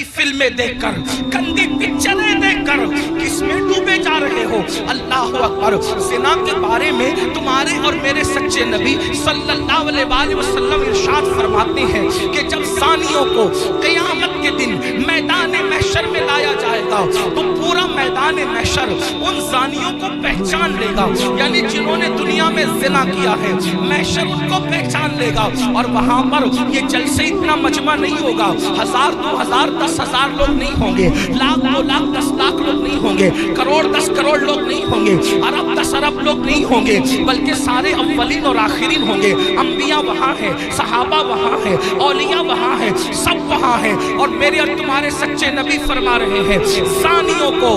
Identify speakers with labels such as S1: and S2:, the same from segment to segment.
S1: कई फिल्में देखकर, गंदी पिक्चरें देखकर किस में डूबे जा रहे हो? अल्लाह अकबर। ज़िना के बारे में तुम्हारे और मेरे सच्चे नबी सल्लल्लाहु अलैहि वसल्लम इरशाद फरमाते हैं कि जब ज़ानियों को क़यामत के दिन मैदान महशर में लाया जाएगा तो पूरा मैदान महशर उन ज़ानियों को पहचान लेगा, यानी जिन्होंने दुनिया में ज़िना किया है, महशर उनको पहचान लेगा। और वहाँ पर ये जलसे इतना मजमा नहीं होगा, 1000, 2000, 10,000 लोग नहीं होंगे, लाख 2 लाख 10 लाख लोग नहीं होंगे, करोड़ 10 करोड़ लोग नहीं होंगे, अरब 10 अरब लोग नहीं होंगे, बल्कि सारे अव्वलीन और आखिरीन होंगे। अंबिया वहाँ है, सहाबा वहाँ है, औलिया वहाँ है, सब वहाँ है। और मेरे और तुम्हारे सच्चे नबी फरमा रहे हैं, ज़ानियों को,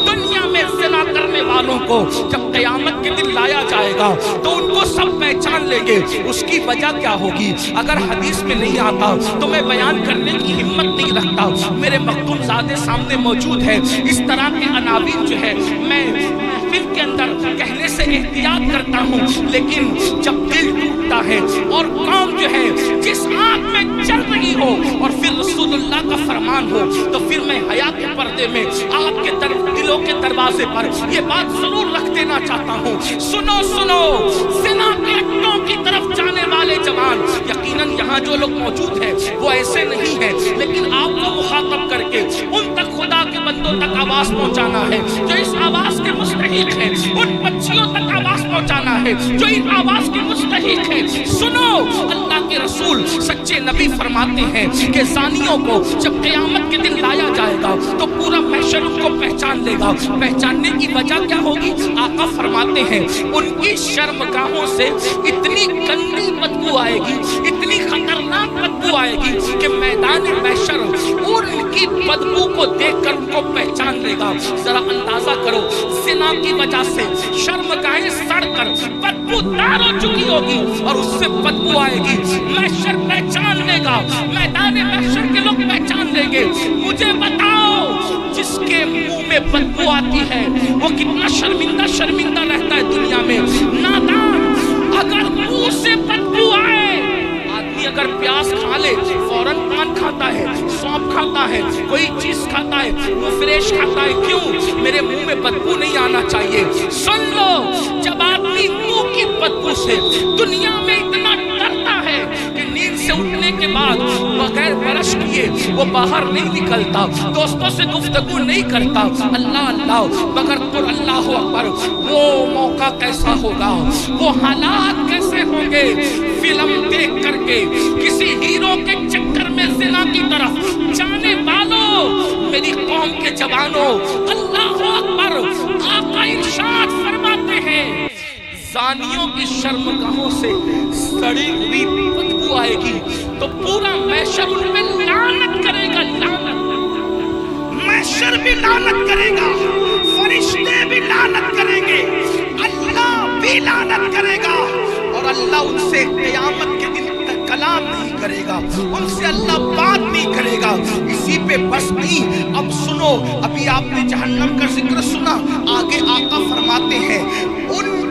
S1: दुनिया में ज़िना करने वालों को जब क़यामत के दिन लाया जाएगा तो उनको सब पहचान लेंगे। उसकी वजह क्या होगी? अगर हदीस में नहीं आता तो मैं बयान करने की हिम्मत नहीं रखता। मेरे मखदूम ज़ादे सामने मौजूद है। इस तरह के अनावीन जो है मैं महफिल के अंदर कहने से एहतियात करता हूँ, लेकिन जब दिल टूटता है और कौम जो है जिस आग में चल रही हो और फिर रसूलुल्लाह का फरमान हो, तो फिर मैं हया के पर्दे में आपके दिलों के दरवाजे पर ये बात जरूर रख देना चाहता हूँ। सुनो सुनो, ज़िना के अड्डों की तरफ जाने वाले जवान, यकीनन यहाँ जो लोग मौजूद हैं वो ऐसे नहीं है, लेकिन आपको मुखातब करके उन तक, खुदा के बंदों तक आवाज पहुँचाना है जो इस आवाज के मुस्तहिक है, उन बच्चियों तक आवाज पहुँचाना है जो इन आवाज के मुस्तहिक है। सुनो, अल्लाह के रसूल सच्चे नबी फरमाते हैं कि ज़ानियों को जब क़यामत के दिन लाया जाएगा तो पूरा महशर उनको पहचान लेगा। पहचानने की वजह क्या होगी? आका फरमाते हैं उनकी शर्मगाहों से इतनी गंदी बदबू आएगी, इतनी खतरनाक बदबू आएगी कि मैदान महशर उनकी बदबू को देखकर उनको पहचान लेगा। जरा अंदाजा करो, ज़िना की वजह से शर्मगाहें सड़कर बदबूदार हो चुकी होगी और उससे बदबू आएगी, महशर पहचान लेगा, मैदान महशर के लोग पहचान लेंगे। मुझे बताओ, जिसके मुंह में बदबू आती है वो कितना शर्मिंदा रहता है दुनिया में। नादान, अगर मुंह से बदबू आए, आदमी अगर प्याज खा ले फौरन पान खाता है, सौंफ खाता है, कोई चीज खाता है, वो फ्रेश खाता है। क्यों? मेरे मुंह में बदबू नहीं आना चाहिए। सुन लो, जब आदमी मुंह की बदबू से दुनिया में इतना डरता है कि नींद से उठने के बाद बगैर ब्रश किए वो बाहर नहीं निकलता, दोस्तों से गुफ्तगू नहीं करता, अल्लाह अल्लाह मगर तो अल्लाह अकबर, वो मौका कैसा होगा, वो हालात कैसे होंगे? फिल्म देख करके किसी हीरो के चक्कर में ज़िना की तरफ जाने वालों, मेरी कौम के जवानों, अल्लाह अकबर, आका इरशाद फरमाते हैं ज़ानियों की शर्मगाहों से सड़ी हुई बदबू आएगी तो पूरा महशर उन पे लानत करेगा। लानत, महशर भी लानत करेगा, फरिश्ते भी लानत करेंगे, अल्लाह भी लानत करेगा। और अल्लाह उनसे क़यामत के दिन कलाम नहीं करेगा, उनसे अल्लाह बात नहीं करेगा। इसी पे बस नहीं, अब सुनो, अभी आपने जहन्नम का जिक्र सुना, आगे आका फरमाते हैं उनको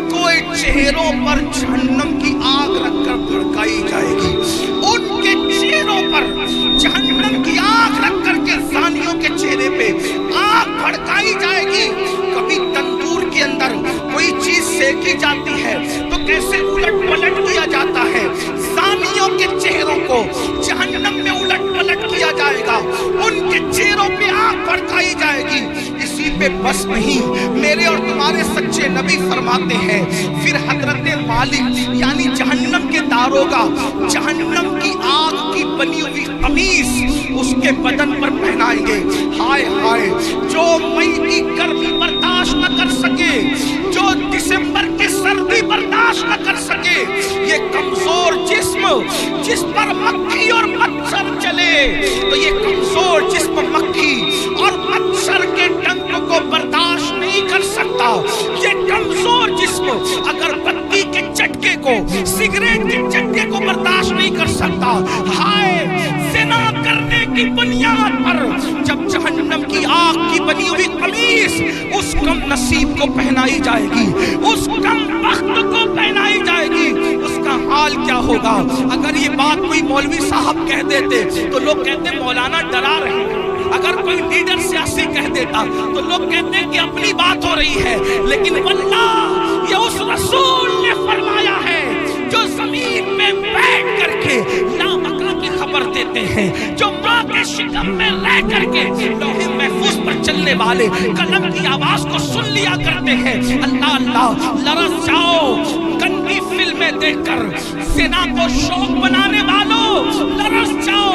S1: चेहरों पर जहन्नम की आग रखकर भड़काई जाएगी, उनके चेहरों पर जहन्नम की आग रख करके ज़ानियों के चेहरे पे आग भड़काई जाएगी। कभी तंदूर के अंदर कोई चीज सेकी जाती है तो कैसे उलट पलट किया जाता है, ज़ानियों के चेहरों को जहन्नम में उलट पलट किया जाएगा, उनके चेहरों पे आग भड़काई जाएगी। इसी पे बस नहीं, मेरे और तुम्हारे सच्चे नबी फरमाते हैं फिर हजरत मालिक यानी जहन्नम के दारोगा जहन्नम की आग की बनी हुई कमीज उसके बदन पर पहनाएंगे। हाय हाय, जो मई की गर्मी बर्दाश्त न कर सके, जो दिसंबर की सर्दी बर्दाश्त न कर सके, ये कमजोर जिस्म जिस पर मक्खी और मच्छर चले, तो ये कमजोर जिस्म मक्खी और मच्छर के डंक को बर्दाश्त नहीं कर सकता। ये कमजोर जिस्म अगर बत्ती के झटके को, सिगरेट के झटके को बर्दाश्त नहीं कर सकता। हाय, ज़िना करने की बुनियाद पर जब जहन्नम की आग की बनी हुई कमीज उस कम नसीब को पहनाई जाएगी, उस कम वक्त को पहनाई जाएगी, उसका हाल क्या होगा? अगर ये बात कोई मौलवी साहब कह देते तो लोग कहते मौलाना डरा रहे हैं। लफ्ज़ ही कह देता तो लोग कहते हैं कि अपनी बात हो रही है, लेकिन वल्लाह ये उस रसूल ने फरमाया है जो जमीन पे बैठ करके लामका की खबर देते हैं, जो माँ के शिकम में रह करके लौहे महफूज पर चलने वाले कलम की आवाज को सुन लिया करते हैं। अल्लाह अल्लाह, लरस जाओ गंदी फिल्में देखकर सेना को शौक बनाने वालों, लरस जाओ।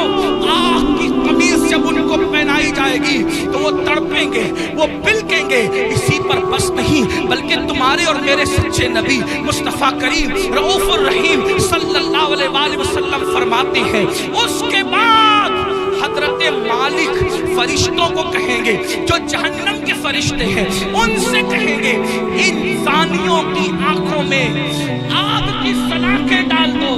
S1: आग की कमीज जब उनको पहनाई जाएगी तो वो तड़पेंगे, वो बिलकेंगे। इसी पर बस नहीं बल्कि तुम्हारे और मेरे सच्चे नबी मुस्तफा करीम रऊफुर रहीम सल्लल्लाहु अलैहि वसल्लम फरमाते हैं, उसके बाद हजरत मालिक फरिश्तों को कहेंगे जो जहन्नम के फरिश्ते हैं, उनसे कहेंगे इन जानियों की आंखों में आग की सलाखें डाल दो,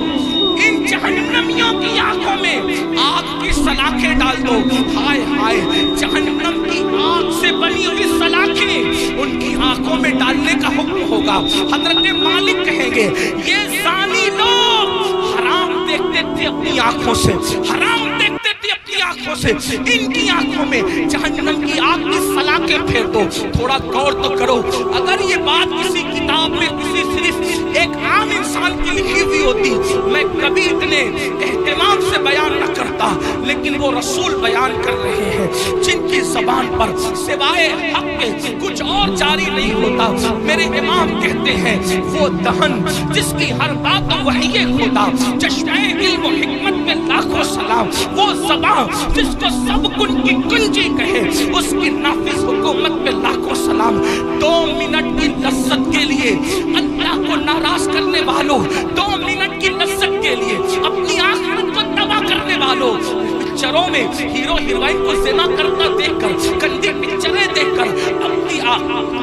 S1: इन जहन्नमियों की आंखों में आग की सलाखें डाल दो। हाय हाय, जहन्नम की आग से बनी हुई सलाखें उनकी आंखों में डालने का हुक्म होगा। हजरत मालिक कहेंगे ये जानी लोग हराम देखते थे अपनी आंखों से, हराम देखते थे अपनी आंखों से, इनकी आंखों में जहन्नम की आग की सलाखें फेर दो। थोड़ा गौर तो करो, अगर ये बात किसी किताब में किसी सिर्फ एक आम इंसान की लिखी हुई होती मैं कभी इतने एहतमाम से बयान न करता, लेकिन वो रसूल बयान कर रहे हैं जिनकी ज़बान पर सिवाय हक के कुछ और जारी नहीं होता। मेरे इमाम कहते हैं वो दहन जिसकी हर बात वही खुदा, चश्मे इल्म और हिकमत में लाखों सलाम, वो ज़बान जिसको सब कुन की कुंजी कहे, उसकी नाफिज हुकूमत में लाखों सलाम। 2 मिनट की लज्जत के लिए अल्लाह को नाराज करने वालों, 2 मिनट की लज्जत के लिए अपनी आखिरत को तबाह करने वालों, पिक्चरों में हीरो हीरोइन को ज़िना करता देखकर, गंदी पिक्चरें देखकर अपनी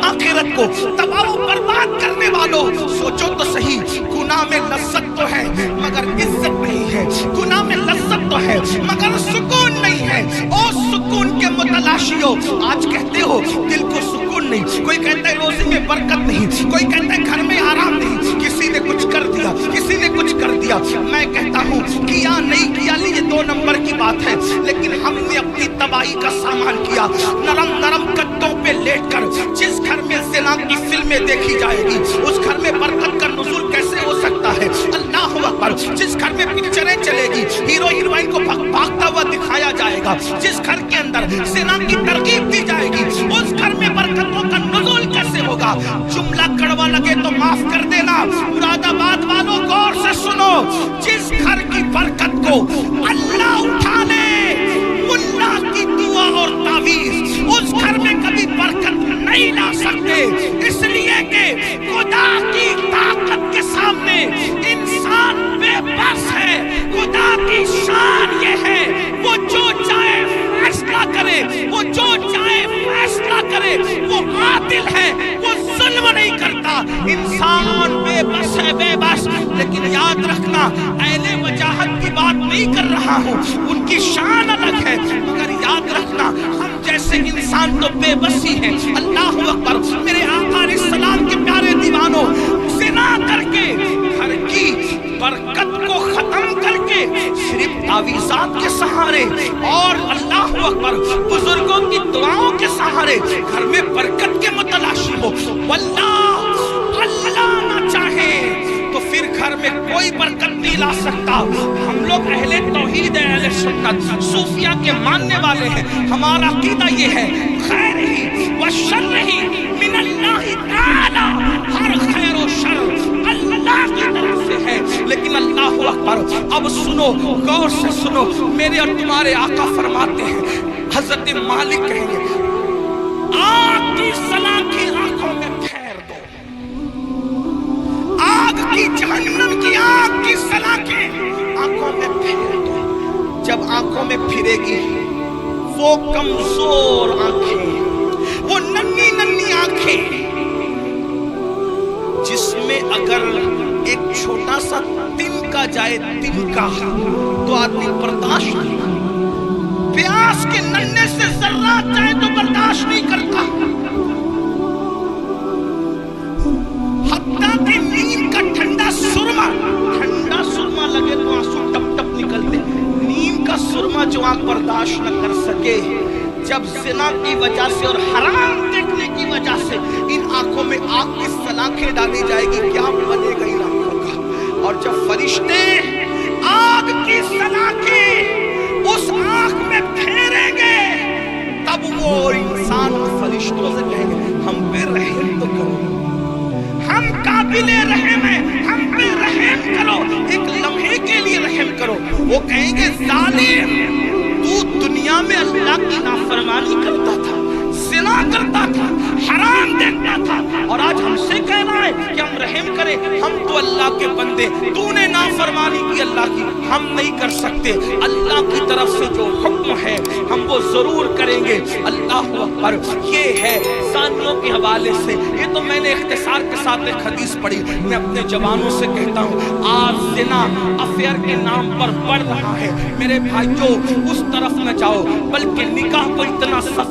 S1: आखिरत को तबाह और बर्बाद करने वालों, सोचो तो सही, गुनाह में लज्जत तो है मगर इज्जत नहीं है, गुनाह में लज्जत तो है मगर सुकून नहीं है। और सुकून के मुतलाशियों, आज कहते हो दिल को सुकून नहीं, कोई कहता है रोज़ी में बरकत नहीं, कोई कहता है घर में आराम नहीं, किसी ने कुछ कर दिया, किसी ने कुछ कर दिया। मैं कहता हूँ किया नहीं किया ये 2 नंबर की बात है, लेकिन हमने अपनी तबाही का सामान किया। नरम नरम गद्दों पे लेटकर जिस घर में ज़िना की फिल्में देखी जाएगी उस घर में बरकत का नुज़ूल कैसे हो सकता है? अल्लाहु अकबर। जिस घर में पिक्चरें चलेगी, हीरो हीरोइन को भागता हुआ दिखाया जाएगा, जिस घर के अंदर ज़िना की तरकीब दी जाएगी उस घर में बरकतों का नुज़ूल कैसे होगा? जुमला कड़वा लगे तो माफ कर देना, मुरादाबाद वालों गौर से सुनो, जिस घर की बरकत को अल्लाह उठा ले, मुल्ला की दुआ और तावीज़ उस घर में कभी बरकत नहीं ला सकते, इसलिए कि खुदा की ताकत के सामने इंसान बेबस है। खुदा की शान ये है वो जो चाहे फैसला करे, वो जो चाहे फैसला करे, वो आदिल है, वो जुल्म नहीं करता। इंसान बेबस है, बेबस। लेकिन याद रखना, अहले वजाहत की बात नहीं कर रहा हूँ, उनकी शान अलग है, मगर याद रखना हम जैसे इंसान तो बेबस ही हैं। अल्लाहु अकबर। मेरे आका अलैहिस्सलाम के प्यारे दीवानों, ज़िना करके घर की बरकत को खत्म करके सिर्फ तावीज़ात के सहारे और अल्लाहु अकबर बुजुर्गों की दुआओं के सहारे घर में बरकत के मुतलाशी हो, वल्लाह अल्लाह ना चाहे तो फिर घर में कोई बरकत नहीं ला सकता। हम लोग अहले तौहीद है, अहले सुन्नत, सूफिया के मानने वाले हैं। हमारा अकीदा ये है खैर ही व शर ही मिनल्लाहि ताला, हर खैर व शर अल्लाह की तरफ से है। लेकिन अल्लाहु अकबर, अब सुनो, गौर से सुनो, मेरे और तुम्हारे आका फरमाते हैं, हजरत मालिक कहेंगे आग की सलाखें आंखों में फेर दो, आग की जहन्नम की आग की सलाखें आंखों में फेर दो। जब आंखों में फिरेगी वो कमजोर आंखें, वो नन्ही नन्ही आंखें जिसमें अगर एक छोटा सा तिनका जाए, तिनका, तो आदमी बर्दाश्त नहीं, प्यास के नन्हे से जर्रा जाए तो बर्दाश्त नहीं करता। हत्ता कि नीम का ठंडा सुरमा लगे तो आंसू टप टप निकलते। नीम का सुरमा जो आंख बर्दाश्त न कर सके, جب زنا کی وجہ سے اور حرام دیکھنے کی وجہ سے ان آنکھوں میں آگ کی سلاخیں ڈالی جائے گی، کیا بنے گا ان آنکھوں کا؟ اور جب فرشتے آگ کی سلاخیں اس آنکھ میں پھیریں گے، تب وہ انسان فرشتوں سے کہیں گے ہم پہ رحم تو کرو، ہم قابل رحم ہیں، ہم پہ رحم کرو، ایک لمحے کے لیے رحم کرو۔ وہ کہیں گے ظالم، تو دنیا میں اللہ کی نافرمانی کرتا تھا، زنا کرتا تھا، حرام دیکھتا تھا، اور آج ہم سے کہہ رہا ہے کہ ہم رحم کریں، ہم تو اللہ کے بندے، تو نے نافرمانی کی اللہ کی، ہم نہیں کر سکتے، اللہ کی طرف سے جو حکم ہے ہم وہ ضرور کریں گے۔ اللہ اکبر۔ یہ ہے زانیوں کے حوالے سے، یہ تو میں نے اختصار کے ساتھ ایک حدیث پڑھی، میں اپنے جوانوں سے کہتا ہوں آج زنا افیئر کے نام پر بڑھ رہا ہے، میرے بھائیوں اس طرف نہ جاؤ، بلکہ نکاح کو اتنا سخت